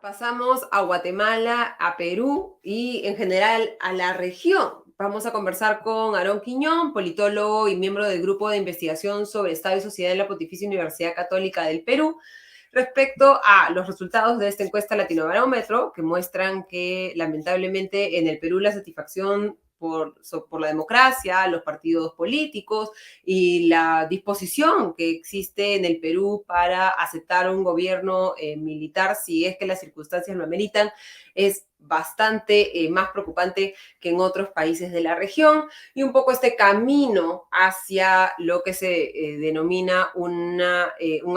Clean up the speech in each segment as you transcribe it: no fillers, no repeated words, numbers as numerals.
Pasamos a Guatemala, a Perú y en general a la región. Vamos a conversar con Aarón Quiñón, politólogo y miembro del Grupo de Investigación sobre Estado y Sociedad de la Pontificia Universidad Católica del Perú, respecto a los resultados de esta encuesta Latinobarómetro, que muestran que lamentablemente en el Perú la satisfacción por la democracia, los partidos políticos y la disposición que existe en el Perú para aceptar un gobierno militar si es que las circunstancias lo ameritan es bastante más preocupante que en otros países de la región, y un poco este camino hacia lo que se denomina un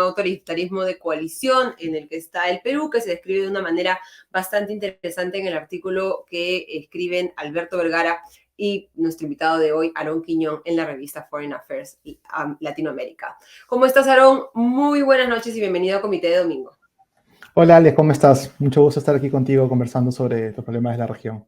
autoritarismo de coalición en el que está el Perú, que se describe de una manera bastante interesante en el artículo que escriben Alberto Vergara y nuestro invitado de hoy, Aarón Quiñón, en la revista Foreign Affairs Latinoamérica. ¿Cómo estás, Aarón? Muy buenas noches y bienvenido a Comité de Domingo. Hola Alex, ¿cómo estás? Mucho gusto estar aquí contigo conversando sobre los problemas de la región.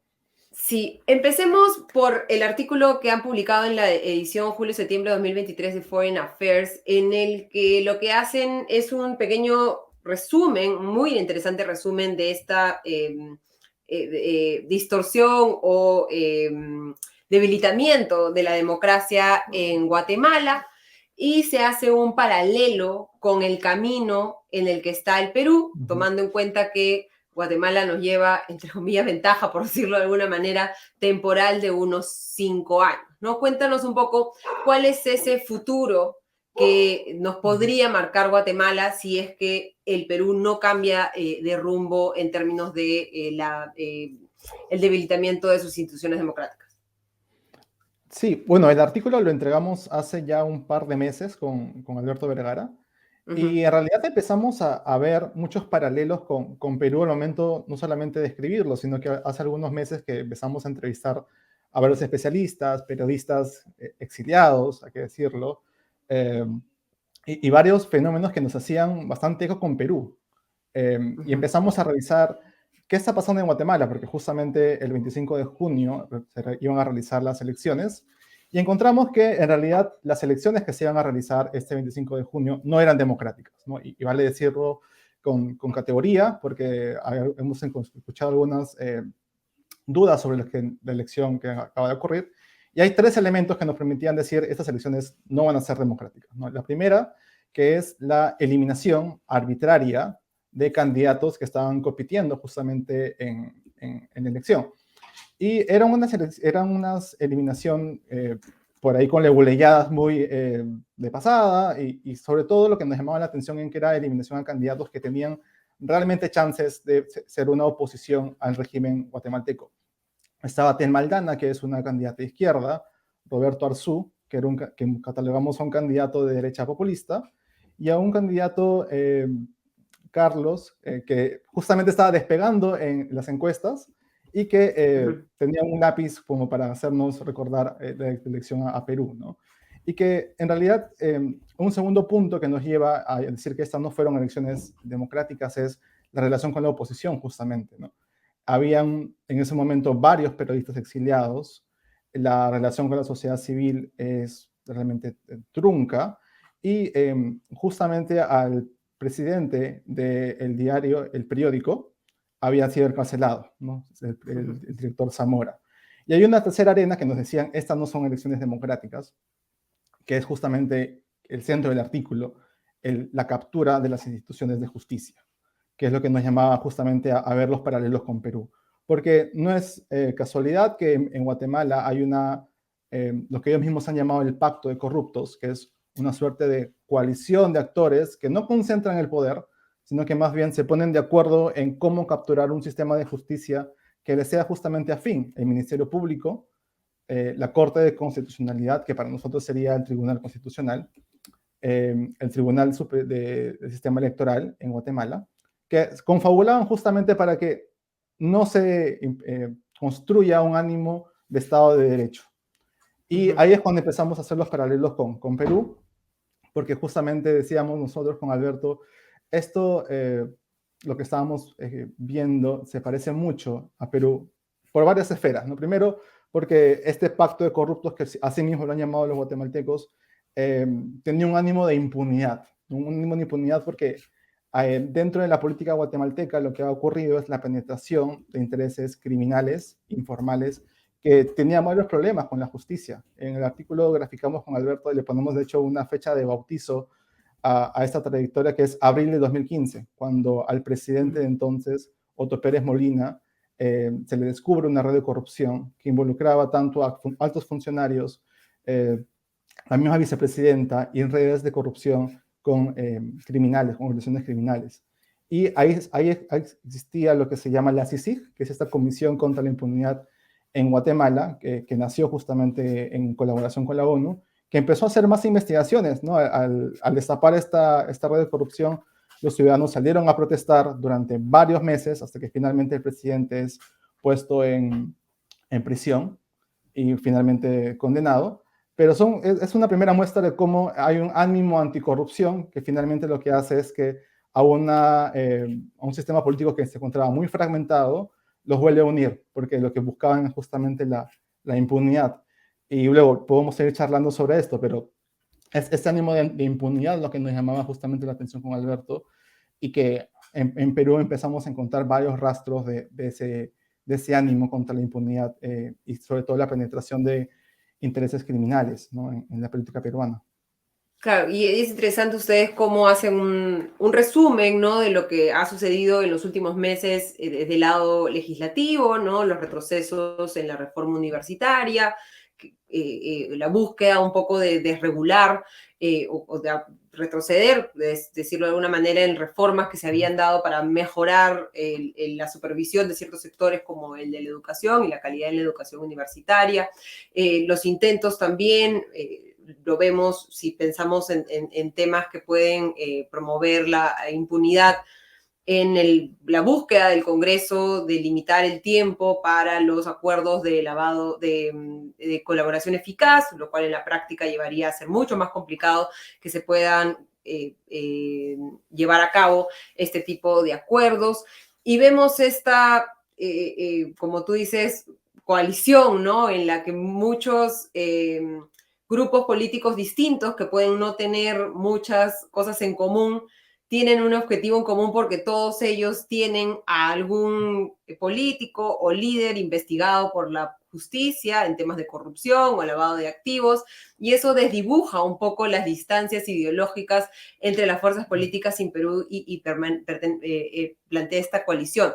Sí, empecemos por el artículo que han publicado en la edición julio-septiembre de 2023 de Foreign Affairs, en el que lo que hacen es un pequeño resumen, muy interesante resumen de esta distorsión o debilitamiento de la democracia en Guatemala, y se hace un paralelo con el camino en el que está el Perú, tomando en cuenta que Guatemala nos lleva, entre comillas, ventaja, por decirlo de alguna manera, temporal de unos 5 años, ¿no? Cuéntanos un poco cuál es ese futuro que nos podría marcar Guatemala si es que el Perú no cambia de rumbo en términos de el debilitamiento de sus instituciones democráticas. Sí, bueno, el artículo lo entregamos hace ya un par de meses con Alberto Vergara y en realidad empezamos a ver muchos paralelos con Perú al momento no solamente de escribirlo, sino que hace algunos meses que empezamos a entrevistar a varios especialistas, periodistas exiliados, hay que decirlo, eh, y varios fenómenos que nos hacían bastante eco con Perú. Y empezamos a revisar qué está pasando en Guatemala, porque justamente el 25 de junio se iban a realizar las elecciones, y encontramos que en realidad las elecciones que se iban a realizar este 25 de junio no eran democráticas, ¿no? Y vale decirlo con categoría, porque hemos escuchado algunas dudas sobre la elección que acaba de ocurrir, y hay tres elementos que nos permitían decir estas elecciones no van a ser democráticas, ¿no? La primera, que es la eliminación arbitraria de candidatos que estaban compitiendo justamente en la elección. Y eran unas eliminación por ahí con leguleyadas muy de pasada y sobre todo lo que nos llamaba la atención en que era eliminación a candidatos que tenían realmente chances de ser una oposición al régimen guatemalteco. Estaba Tel Maldana, que es una candidata de izquierda, Roberto Arzú, que catalogamos a un candidato de derecha populista, y a un candidato, Carlos, que justamente estaba despegando en las encuestas y que tenía un lápiz como para hacernos recordar la elección a Perú, ¿no? Y que en realidad un segundo punto que nos lleva a decir que estas no fueron elecciones democráticas es la relación con la oposición, justamente, ¿no? Habían en ese momento varios periodistas exiliados, la relación con la sociedad civil es realmente trunca, y justamente al presidente del diario, el periódico, había sido encarcelado, ¿no? El director Zamora. Y hay una tercera arena que nos decían, estas no son elecciones democráticas, que es justamente el centro del artículo, la captura de las instituciones de justicia, que es lo que nos llamaba justamente a ver los paralelos con Perú. Porque no es casualidad que en Guatemala hay lo que ellos mismos han llamado el pacto de corruptos, que es una suerte de coalición de actores que no concentran el poder, sino que más bien se ponen de acuerdo en cómo capturar un sistema de justicia que les sea justamente afín. El Ministerio Público, la Corte de Constitucionalidad, que para nosotros sería el Tribunal Constitucional, el Tribunal del Sistema Electoral en Guatemala, que confabulaban justamente para que no se construya un ánimo de Estado de Derecho. Y ahí es cuando empezamos a hacer los paralelos con Perú, porque justamente decíamos nosotros con Alberto, esto, lo que estábamos viendo, se parece mucho a Perú por varias esferas, ¿no? Primero, porque este pacto de corruptos, que así mismo lo han llamado los guatemaltecos, tenía un ánimo de impunidad, un ánimo de impunidad porque Dentro de la política guatemalteca lo que ha ocurrido es la penetración de intereses criminales, informales, que tenían varios problemas con la justicia. En el artículo graficamos con Alberto y le ponemos de hecho una fecha de bautizo a esta trayectoria, que es abril de 2015, cuando al presidente de entonces, Otto Pérez Molina, se le descubre una red de corrupción que involucraba tanto a altos funcionarios, la misma vicepresidenta, y en redes de corrupción con criminales, con organizaciones criminales. Y ahí existía lo que se llama la CICIG, que es esta Comisión contra la Impunidad en Guatemala, que nació justamente en colaboración con la ONU, que empezó a hacer más investigaciones, ¿no? Al destapar esta red de corrupción, los ciudadanos salieron a protestar durante varios meses hasta que finalmente el presidente es puesto en prisión y finalmente condenado. Pero es una primera muestra de cómo hay un ánimo anticorrupción que finalmente lo que hace es que a un sistema político que se encontraba muy fragmentado, los vuelve a unir, porque lo que buscaban es justamente la impunidad. Y luego podemos seguir charlando sobre esto, pero es este ánimo de impunidad lo que nos llamaba justamente la atención con Alberto, y que en Perú empezamos a encontrar varios rastros de ese ánimo contra la impunidad, y sobre todo la penetración de intereses criminales, ¿no? En la política peruana. Claro, y es interesante ustedes cómo hacen un resumen, ¿no? De lo que ha sucedido en los últimos meses desde el lado legislativo, ¿no? Los retrocesos en la reforma universitaria, la búsqueda un poco de desregular o de retroceder, decirlo de alguna manera, en reformas que se habían dado para mejorar la supervisión de ciertos sectores como el de la educación y la calidad en la educación universitaria. Los intentos también... lo vemos si pensamos en temas que pueden promover la impunidad en la búsqueda del Congreso de limitar el tiempo para los acuerdos de lavado de colaboración eficaz, lo cual en la práctica llevaría a ser mucho más complicado que se puedan llevar a cabo este tipo de acuerdos. Y vemos esta, como tú dices, coalición, ¿no? En la que muchos grupos políticos distintos que pueden no tener muchas cosas en común, tienen un objetivo en común porque todos ellos tienen a algún político o líder investigado por la justicia en temas de corrupción o lavado de activos, y eso desdibuja un poco las distancias ideológicas entre las fuerzas políticas en Perú y plantea esta coalición.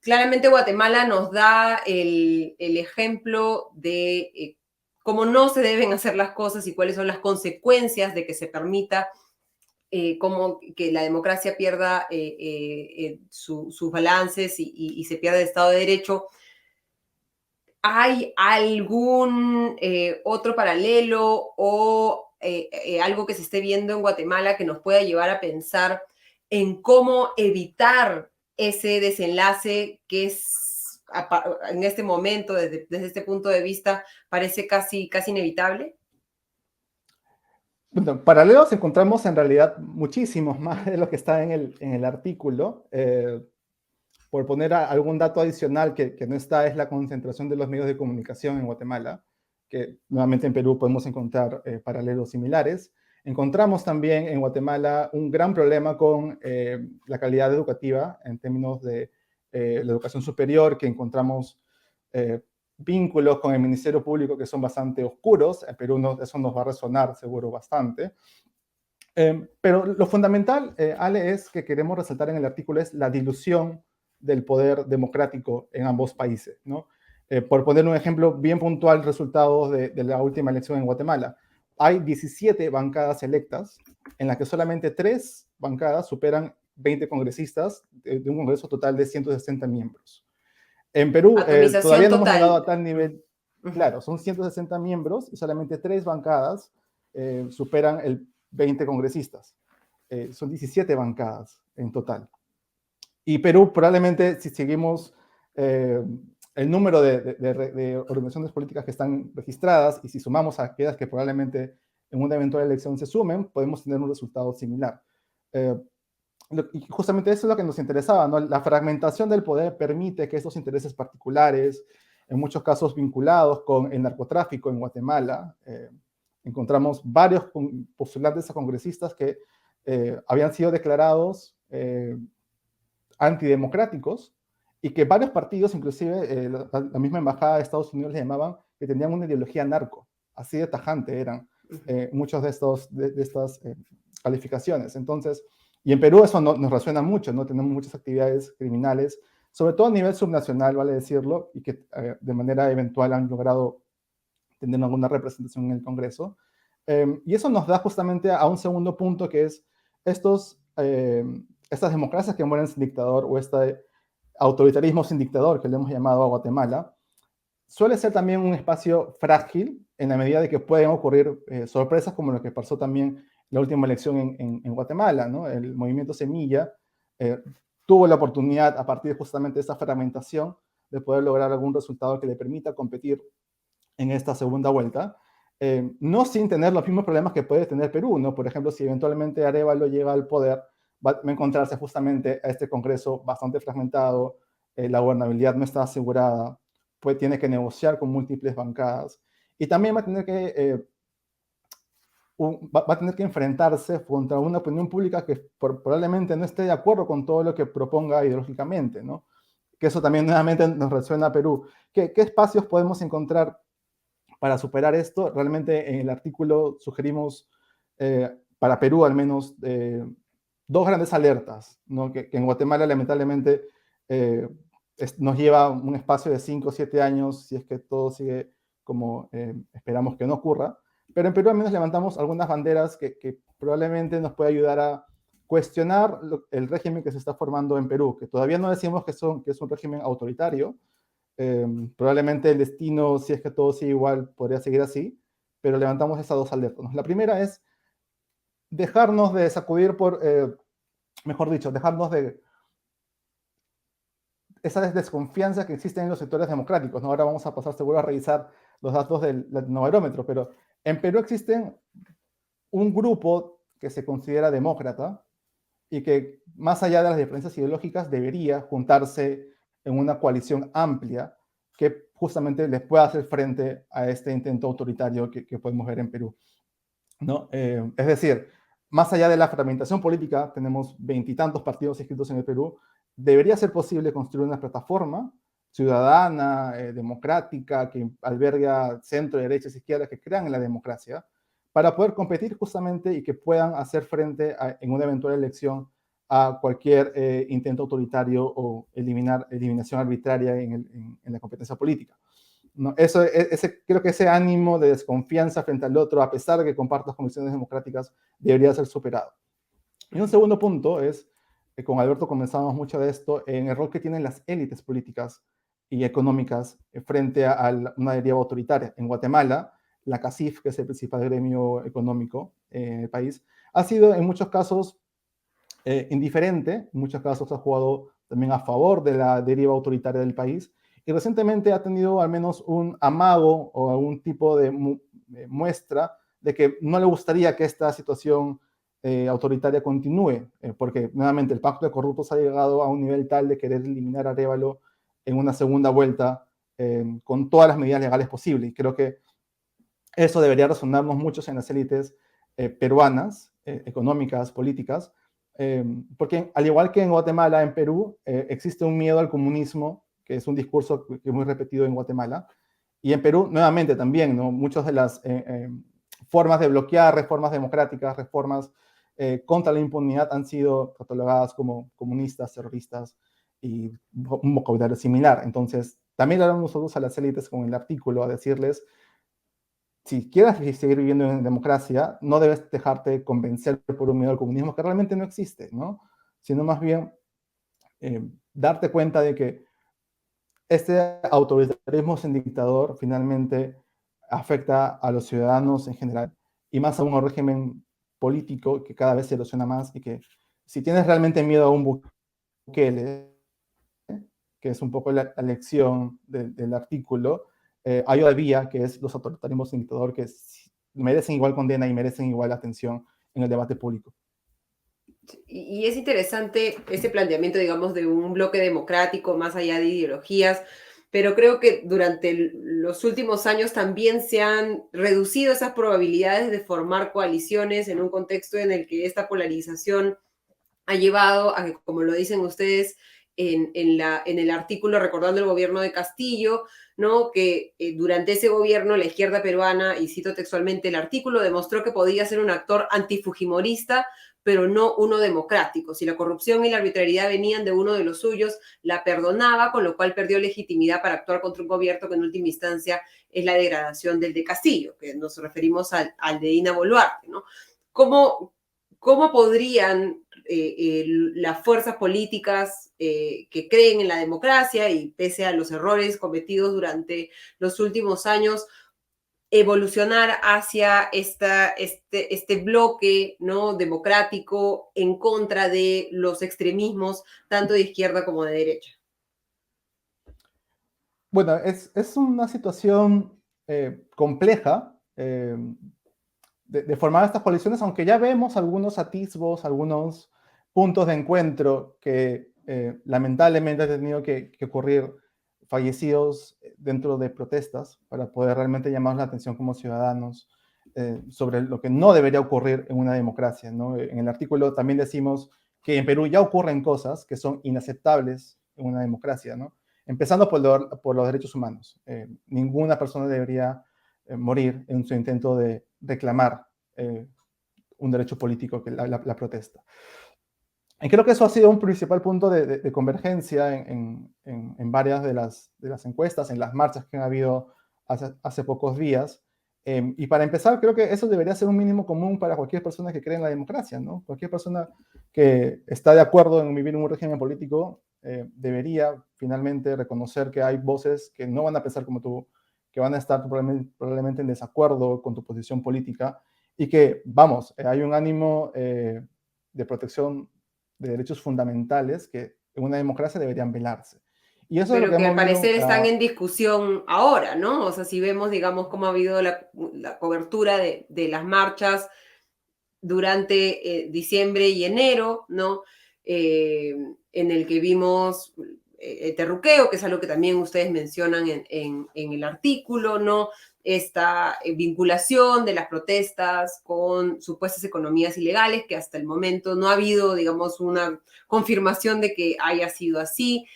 Claramente Guatemala nos da el ejemplo de cómo no se deben hacer las cosas y cuáles son las consecuencias de que se permita como que la democracia pierda sus balances y se pierda el Estado de Derecho. ¿Hay algún otro paralelo o algo que se esté viendo en Guatemala que nos pueda llevar a pensar en cómo evitar ese desenlace que es en este momento, desde este punto de vista, parece casi inevitable? Bueno, paralelos encontramos en realidad muchísimos más de lo que está en el artículo. Por poner algún dato adicional que no está, es la concentración de los medios de comunicación en Guatemala, que nuevamente en Perú podemos encontrar paralelos similares. Encontramos también en Guatemala un gran problema con la calidad educativa en términos de la educación superior, que encontramos vínculos con el Ministerio Público que son bastante oscuros. En Perú eso nos va a resonar seguro bastante. Pero lo fundamental, Ale, es que queremos resaltar en el artículo es la dilución del poder democrático en ambos países, ¿no? Por poner un ejemplo bien puntual, resultados de la última elección en Guatemala. Hay 17 bancadas electas, en las que solamente 3 bancadas superan 20 congresistas de un congreso total de 160 miembros. En Perú todavía no hemos llegado a tal nivel. Claro, son 160 miembros y solamente 3 bancadas superan el 20 congresistas. Son 17 bancadas en total. Y Perú probablemente, si seguimos el número de organizaciones políticas que están registradas y si sumamos a aquellas que probablemente en una eventual elección se sumen, podemos tener un resultado similar. Y justamente eso es lo que nos interesaba, ¿no? La fragmentación del poder permite que estos intereses particulares, en muchos casos vinculados con el narcotráfico en Guatemala, encontramos varios postulantes a congresistas que habían sido declarados antidemocráticos, y que varios partidos, inclusive la misma embajada de Estados Unidos, le llamaban que tenían una ideología narco, así de tajante eran muchos de estas calificaciones. Entonces, y en Perú eso nos resuena mucho, ¿no? Tenemos muchas actividades criminales, sobre todo a nivel subnacional, vale decirlo, y que de manera eventual han logrado tener alguna representación en el Congreso. Y eso nos da justamente a un segundo punto, que es estas democracias que mueren sin dictador, o este autoritarismo sin dictador, que le hemos llamado a Guatemala, suele ser también un espacio frágil en la medida de que pueden ocurrir sorpresas como lo que pasó también en la última elección en Guatemala, ¿no? El movimiento Semilla tuvo la oportunidad, a partir justamente de esa fragmentación, de poder lograr algún resultado que le permita competir en esta segunda vuelta, no sin tener los mismos problemas que puede tener Perú, ¿no? Por ejemplo, si eventualmente Arévalo llega al poder, va a encontrarse justamente a este Congreso bastante fragmentado, la gobernabilidad no está asegurada, pues tiene que negociar con múltiples bancadas, y también va a tener que, va a tener que enfrentarse contra una opinión pública que probablemente no esté de acuerdo con todo lo que proponga ideológicamente, ¿no? Que eso también nuevamente nos resuena a Perú. ¿Qué espacios podemos encontrar para superar esto? Realmente en el artículo sugerimos, para Perú al menos, dos grandes alertas, ¿no? Que en Guatemala lamentablemente nos lleva un espacio de 5 o 7 años si es que todo sigue como esperamos que no ocurra, pero en Perú al menos levantamos algunas banderas que probablemente nos puede ayudar a cuestionar el régimen que se está formando en Perú, que todavía no decimos que es un régimen autoritario. Probablemente el destino, si es que todo sigue igual, podría seguir así, pero levantamos esas dos alertas. La primera es dejarnos de sacudir mejor dicho, dejarnos de esa desconfianza que existe en los sectores democráticos, ¿no? Ahora vamos a pasar seguro a revisar los datos del Latinobarómetro, pero en Perú existe un grupo que se considera demócrata y que, más allá de las diferencias ideológicas, debería juntarse en una coalición amplia que justamente les pueda hacer frente a este intento autoritario que podemos ver en Perú, ¿no? Es decir, más allá de la fragmentación política, tenemos veintitantos partidos inscritos en el Perú, debería ser posible construir una plataforma ciudadana, democrática, que alberga centro, derechas, izquierdas, que crean en la democracia, para poder competir justamente y que puedan hacer frente en una eventual elección a cualquier intento autoritario o eliminación arbitraria en la competencia política. ¿No? Creo que ese ánimo de desconfianza frente al otro, a pesar de que compartas convicciones democráticas, debería ser superado. Y un segundo punto es, con Alberto comenzamos mucho de esto, en el rol que tienen las élites políticas y económicas frente a una deriva autoritaria. En Guatemala, la CACIF, que es el principal gremio económico en el país, ha sido en muchos casos indiferente, en muchos casos ha jugado también a favor de la deriva autoritaria del país, y recientemente ha tenido al menos un amago o algún tipo de muestra de que no le gustaría que esta situación autoritaria continúe, porque nuevamente el pacto de corruptos ha llegado a un nivel tal de querer eliminar a Arévalo en una segunda vuelta con todas las medidas legales posibles. Y creo que eso debería resonarnos mucho en las élites peruanas, económicas, políticas, porque al igual que en Guatemala, en Perú, existe un miedo al comunismo, que es un discurso que es muy repetido en Guatemala, y en Perú, nuevamente también, ¿no? Muchas de las formas de bloquear reformas democráticas, reformas contra la impunidad han sido catalogadas como comunistas, terroristas, y un vocabulario similar. Entonces, también le damos nosotros a las élites con el artículo a decirles, si quieres seguir viviendo en democracia, no debes dejarte convencer por un miedo al comunismo que realmente no existe, ¿no? Sino más bien darte cuenta de que este autoritarismo sin dictador finalmente afecta a los ciudadanos en general, y más aún al régimen político que cada vez se erosiona más, y que si tienes realmente miedo a un Bukele, que es un poco la lección del artículo, hay otra vía, que es los autoritarismos sin dictador, que merecen igual condena y merecen igual atención en el debate público. Y es interesante ese planteamiento, digamos, de un bloque democrático más allá de ideologías, pero creo que durante los últimos años también se han reducido esas probabilidades de formar coaliciones en un contexto en el que esta polarización ha llevado a que, como lo dicen ustedes en el artículo recordando el gobierno de Castillo, ¿no? Que durante ese gobierno la izquierda peruana, y cito textualmente el artículo, demostró que podía ser un actor antifujimorista, pero no uno democrático. Si la corrupción y la arbitrariedad venían de uno de los suyos, la perdonaba, con lo cual perdió legitimidad para actuar contra un gobierno que en última instancia es la degradación del de Castillo, que nos referimos al de Dina Boluarte, ¿no? ¿Cómo, cómo podrían las fuerzas políticas que creen en la democracia y pese a los errores cometidos durante los últimos años, evolucionar hacia este bloque, ¿no? Democrático en contra de los extremismos, tanto de izquierda como de derecha? Bueno, es una situación compleja de formar estas coaliciones, aunque ya vemos algunos atisbos, algunos puntos de encuentro que lamentablemente han tenido que ocurrir fallecidos dentro de protestas para poder realmente llamar la atención como ciudadanos sobre lo que no debería ocurrir en una democracia, ¿no? En el artículo también decimos que en Perú ya ocurren cosas que son inaceptables en una democracia, ¿no? Empezando por los derechos humanos. Ninguna persona debería morir en su intento de reclamar un derecho político, que la protesta. Y creo que eso ha sido un principal punto de convergencia en varias de las encuestas, en las marchas que han habido hace pocos días. Y para empezar, creo que eso debería ser un mínimo común para cualquier persona que cree en la democracia, ¿no? Cualquier persona que está de acuerdo en vivir en un régimen político debería finalmente reconocer que hay voces que no van a pensar como tú, que van a estar probablemente en desacuerdo con tu posición política y que, vamos, hay un ánimo de protección de derechos fundamentales que en una democracia deberían velarse. Y eso es lo que Pero que al hemos parecer visto. están en discusión ahora, ¿no? O sea, si vemos, digamos, cómo ha habido la cobertura de las marchas durante diciembre y enero, ¿no? En el que vimos terruqueo, que es algo que también ustedes mencionan en el artículo, ¿no? Esta vinculación de las protestas con supuestas economías ilegales, que hasta el momento no ha habido, digamos, una confirmación de que haya sido así,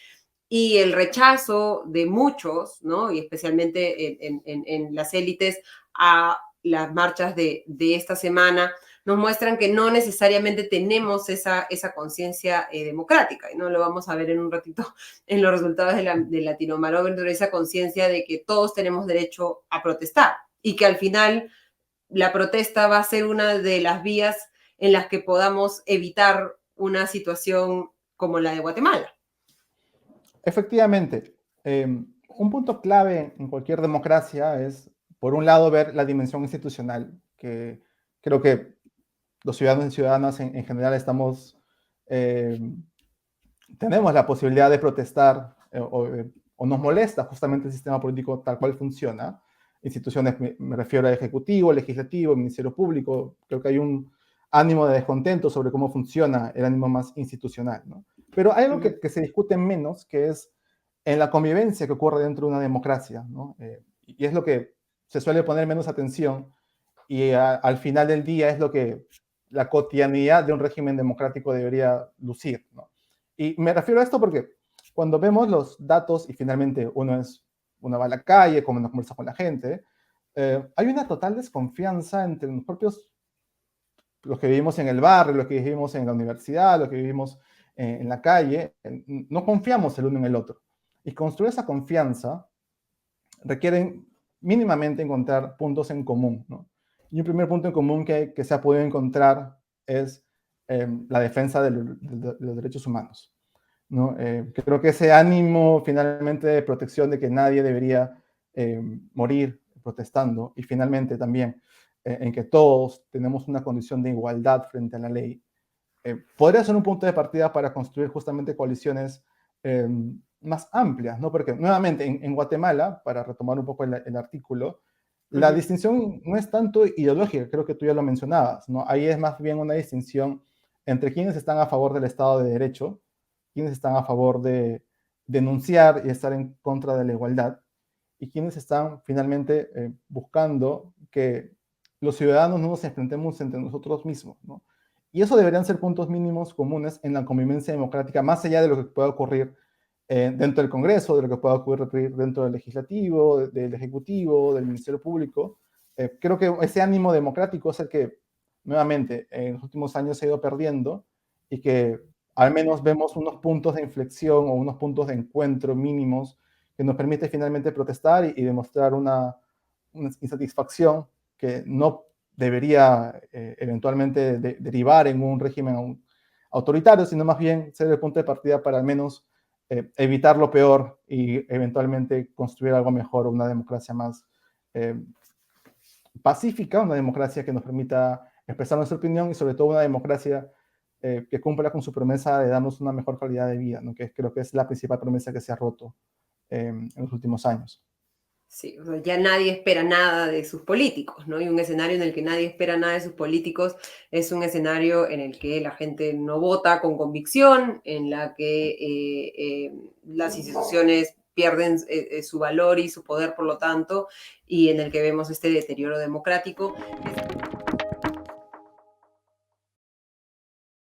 y el rechazo de muchos, ¿no? Y especialmente en las élites a las marchas de esta semana, nos muestran que no necesariamente tenemos esa conciencia democrática, y no lo vamos a ver en un ratito en los resultados de Latinobarómetro, esa conciencia de que todos tenemos derecho a protestar y que al final la protesta va a ser una de las vías en las que podamos evitar una situación como la de Guatemala. Efectivamente, un punto clave en cualquier democracia es, por un lado, ver la dimensión institucional, que creo que los ciudadanos y ciudadanas en general eh, tenemos la posibilidad de protestar o nos molesta justamente el sistema político tal cual funciona. Instituciones, me refiero al Ejecutivo, Legislativo, Ministerio Público, creo que hay un ánimo de descontento sobre cómo funciona el ánimo más institucional, ¿no? Pero hay algo que se discute menos, que es en la convivencia que ocurre dentro de una democracia, ¿no? Y es lo que se suele poner menos atención y al final del día es lo que la cotidianidad de un régimen democrático debería lucir, ¿no? Y me refiero a esto porque cuando vemos los datos y finalmente uno va a la calle, como uno conversa con la gente, hay una total desconfianza entre los propios, los que vivimos en el barrio, los que vivimos en la universidad, los que vivimos en la calle, no confiamos el uno en el otro. Y construir esa confianza requiere mínimamente encontrar puntos en común, ¿no? Y un primer punto en común que se ha podido encontrar es la defensa de los derechos humanos, ¿no? Creo que ese ánimo finalmente de protección de que nadie debería morir protestando y finalmente también en que todos tenemos una condición de igualdad frente a la ley, podría ser un punto de partida para construir justamente coaliciones eh, más amplias, ¿no? Porque nuevamente en Guatemala, para retomar un poco el artículo, la distinción no es tanto ideológica, creo que tú ya lo mencionabas, ¿no? Ahí es más bien una distinción entre quienes están a favor del Estado de Derecho, quienes están a favor de denunciar y estar en contra de la igualdad, y quienes están finalmente buscando que los ciudadanos no nos enfrentemos entre nosotros mismos, ¿no? Y eso deberían ser puntos mínimos comunes en la convivencia democrática, más allá de lo que pueda ocurrir dentro del Congreso, de lo que pueda ocurrir dentro del Legislativo, del Ejecutivo, del Ministerio Público. Creo que ese ánimo democrático es el que, nuevamente, en los últimos años se ha ido perdiendo y que al menos vemos unos puntos de inflexión o unos puntos de encuentro mínimos que nos permite finalmente protestar y demostrar una insatisfacción que no debería eventualmente derivar en un régimen autoritario, sino más bien ser el punto de partida para al menos evitar lo peor y eventualmente construir algo mejor, una democracia más pacífica, una democracia que nos permita expresar nuestra opinión y sobre todo una democracia que cumpla con su promesa de darnos una mejor calidad de vida, ¿no? Que creo que es la principal promesa que se ha roto en los últimos años. Sí, o sea, ya nadie espera nada de sus políticos, ¿no? Y un escenario en el que nadie espera nada de sus políticos es un escenario en el que la gente no vota con convicción, en la que las instituciones pierden su valor y su poder, por lo tanto, y en el que vemos este deterioro democrático.